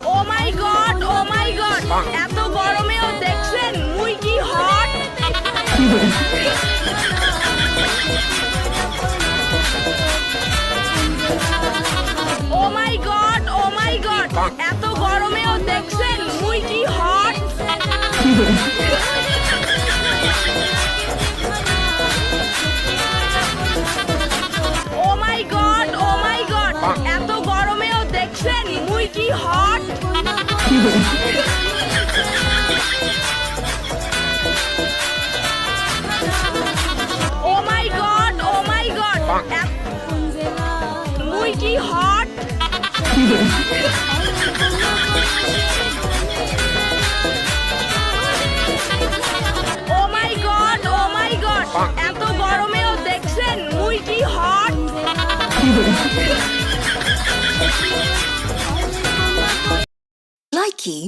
ও মাই god, ও মাই god, এত গরমেও দেখছেন মুই কি হট। ও মাই গড, ও মাই গড, এত গরমেও দেখছেন মুই কি হট। ও মাই গড, ও মাই গড, এত গরমেও দেখছেন মুই কি হট। ও মাই গড, ও মাই গড, মুই কি হট। ও মাই গড, ও মাই গড, এত গরমেও দেখছেন মুই কি হট। Likey